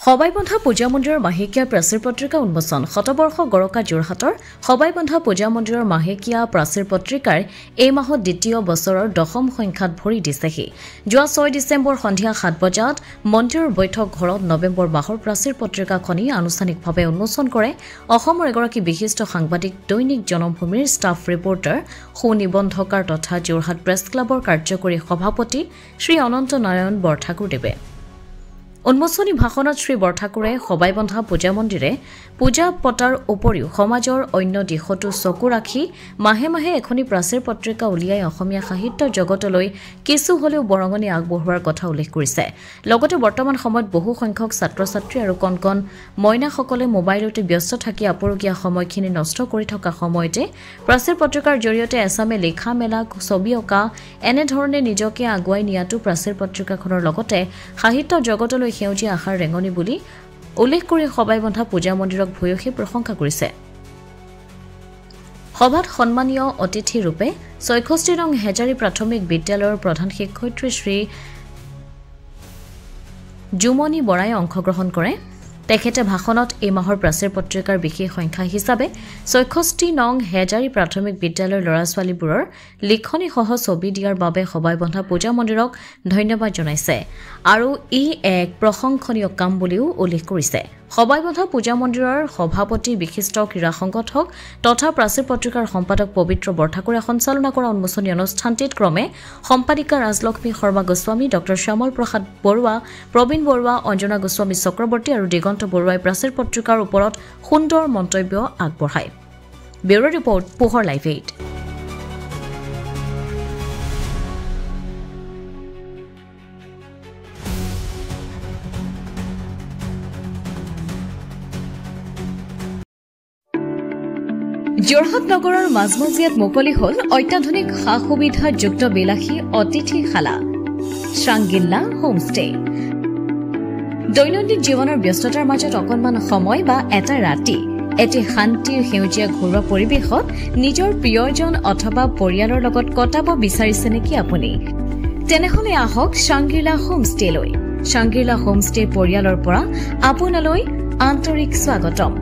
সবাইবন্ধা পূজা মন্দিৰৰ মাহেকীয়া প্ৰাচীৰ পত্ৰিকা উন্মোচন শতবৰ্ষ গৰকা যোৰহাটৰ সবাইবন্ধা পূজা মন্দিৰৰ মাহেকীয়া প্ৰাচীৰ পত্ৰিকাৰ এই মাহত দ্বিতীয় বছৰৰ দশম সংখ্যাত ভৰি দিছেহি যোৱা 6 ডিচেম্বৰ সন্ধিয়া 7 বজাত মন্দিৰৰ বৈঠক ঘৰত নৱেম্বৰ মাহৰ প্ৰাচীৰ পত্ৰিকাখনি আনুষ্ঠানিকভাৱে উন্মোচন কৰে অসমৰ এগৰাকী বিশিষ্ট সাংবাদিক দৈনিক জনমভূমিৰ ষ্টাফ ৰিপৰ্টাৰ সুনিবন্ধকাৰ তথা যোৰহাট প্ৰেছ ক্লাবৰ কাৰ্যকৰী সভাপতি শ্ৰী অনন্ত নাৰায়ণ বৰঠাকুৰদেৱে উন্মোচনী ভাষণত শ্ৰী বৰঠাকুৰে সবাইবন্ধা পূজা মন্দিৰে পূজা পতাৰ উপৰিও সমাজৰ অন্য দিশতো চকু ৰাখি মাহে মাহে এখনি প্ৰাচীৰ পত্ৰিকা উলিয়াই অসমীয়া সাহিত্য জগতলৈ কিছু হলেও বৰঙনি আগবঢ়োৱাৰ কথা উল্লেখ কৰিছে লগতে বৰ্তমান সময়ত বহু সংখ্যক ছাত্ৰ-ছাত্ৰী আৰু কণকণ মইনাসকলে মোবাইলতে ব্যস্ত থাকি আপুৰুগীয়া সময়খিনি নষ্ট কৰি থকা সময়তে প্ৰাচীৰ পত্ৰিকাৰ জৰিয়তে এছামে লেখা মেলা ছবি অঁকা এনে ধৰণে নিজকে আগুৱাই নিয়াটো প্ৰাচীৰ পত্ৰিকাখনৰ লগতে সাহিত্য জগতলৈ সেউজীয়া আশাৰ ৰেঙনি বুলি উল্লেখ কৰি সবাইবন্ধা পূজা মন্দিৰক ভূয়সী প্ৰশংসা কৰিছে সভাত সন্মানীয় অতিথি ৰূপে ৬৬ নং হেজাৰী প্ৰাথমিক বিদ্যালয়ৰ প্ৰধান শিক্ষয়িত্ৰী শ্ৰী জুমনি বৰাই অংশগ্ৰহণ কৰে তেখেতে ভাষণত এই মাহৰ প্ৰাচীৰ পত্ৰিকাৰ বিশেষ সংখ্যা হিচাপে ৬৬ নং হেজাৰী প্ৰাথমিক বিদ্যালয়ৰ ল'ৰা-ছোৱালীবোৰৰ লিখনি সহ ছবি দিয়াৰ বাবে সবাইবন্ধা পূজা মন্দিৰক ধন্যবাদ জনাইছে আৰু ই এক প্ৰশংসনীয় কাম বুলিও উল্লেখ কৰিছে সবাইবন্ধা পূজা মন্দিৰৰ সভাপতি বিশিষ্ট ক্ৰীড়া সংগঠক তথা প্ৰাচীৰ পত্ৰিকাৰ সম্পাদক পবিত্ৰ বৰঠাকুৰে সঞ্চালনা কৰা উন্মোচনী অনুষ্ঠানটিত ক্ৰমে সম্পাদিকা ৰাজলক্ষ্মী শৰ্মা গোস্বামী ডক্টৰ শ্যামল প্ৰসাদ বৰুৱা প্ৰবীণ বৰুৱা অঞ্জনা গোস্বামী চক্ৰৱৰ্তী আৰু দিগন্ত বৰুৱাই প্ৰাচীৰ পত্ৰিকাৰ ওপৰত সুন্দৰ মন্তব্য আগবঢ়ায় ব্যুৰ' ৰিপৰ্ট পোহৰ লাইভ 8 যোৰহাট নগৰৰ মাজমজিয়াত মুকলি হল অত্যাধুনিক সা সুবিধাযুক্ত বিলাসী অতিথিশালা শ্ৰাংগিল্লা হোমষ্টে দৈনন্দিন জীৱনৰ ব্যস্ততাৰ মাজত অকণমান সময় বা এটা ৰাতি এটি শান্তিৰ সেউজীয়া ঘৰুৱা পৰিৱেশত নিজৰ প্ৰিয়জন অথবা পৰিয়ালৰ লগত কটাব বিচাৰিছে নেকি আপুনি তেনেহলে আহক শ্ৰাংগিল্লা হোমষ্টেলৈ শ্ৰাংগিল্লা হোমষ্টে পৰিয়ালৰ পৰা আপোনালৈ আন্তৰিক স্বাগতম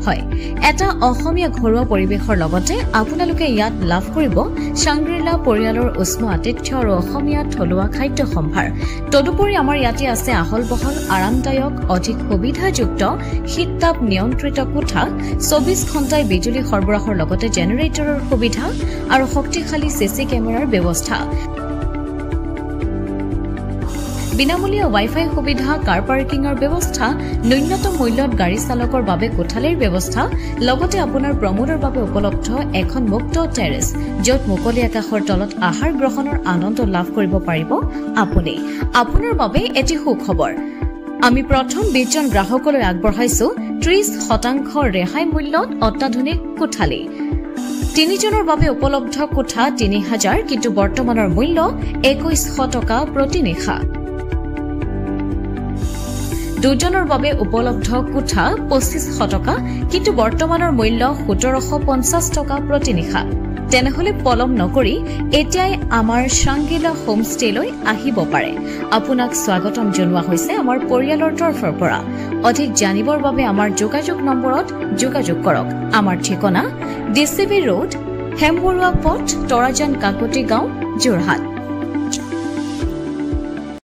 হয় এটা অসমীয়া ঘৰুৱা পৰিৱেশৰ লগতে আপোনালোকে ইয়াত লাভ কৰিব শ্ৰাংগিল্লা পৰিয়ালৰ উষ্ম আতিথ্য আৰু অসমীয়া থলুৱা খাদ্য সম্ভাৰ তদুপৰি আমাৰ ইয়াতে আছে আহল বহল আৰামদায়ক অধিক সুবিধাযুক্ত শীততাপ নিয়ন্ত্ৰিত কোঠা 24 ঘণ্টাই বিজুলী সৰবৰাহৰ লগতে জেনেৰেটৰৰ সুবিধা আৰু শক্তিশালী চিচি কেমেৰাৰ ব্যৱস্থা বিনামূলীয়া ৱাইফাই সুবিধা কাৰ পাৰ্কিংৰ ব্যৱস্থা ন্যূনতম মূল্যত গাড়ী চালকৰ বাবে কোঠালিৰ ব্যৱস্থা লগতে আপোনাৰ প্ৰমোদৰ বাবে উপলব্ধ এখন মুক্ত টেৰেছ য'ত মুকলি আকাশৰ তলত আহাৰ গ্ৰহণৰ আনন্দ লাভ কৰিব পাৰিব আপুনি আপোনাৰ বাবে এটি সুখবৰ আমি প্ৰথম 20 জন গ্ৰাহকলৈ আগবঢ়াইছো 30% ৰেহাই মূল্যত অত্যাধুনিক কোঠালি 3 জনৰ বাবে উপলব্ধ কোঠা 3000 কিন্তু বৰ্তমানৰ মূল্য 2100 টকা প্ৰতি নিশা 2 জনৰ বাবে উপলব্ধ কোঠা 2500 টকা কিন্তু বৰ্তমানৰ মূল্য 1750 টকা প্ৰতি নিশা তেনেহলে পলম নকৰি এতিয়াই আমাৰ শ্ৰাংগিল্লা হোমষ্টেলৈ আহিব পাৰে আপোনাক স্বাগতম জনোৱা হৈছে আমাৰ পৰিয়ালৰ তৰফৰ পৰা অধিক জানিবৰ বাবে আমাৰ যোগাযোগ নম্বৰত যোগাযোগ কৰক আমাৰ ঠিকনা ডিচিবি ৰোড হেমবৰুৱা পথ তৰাজান কাকতি গাঁও যোৰহাট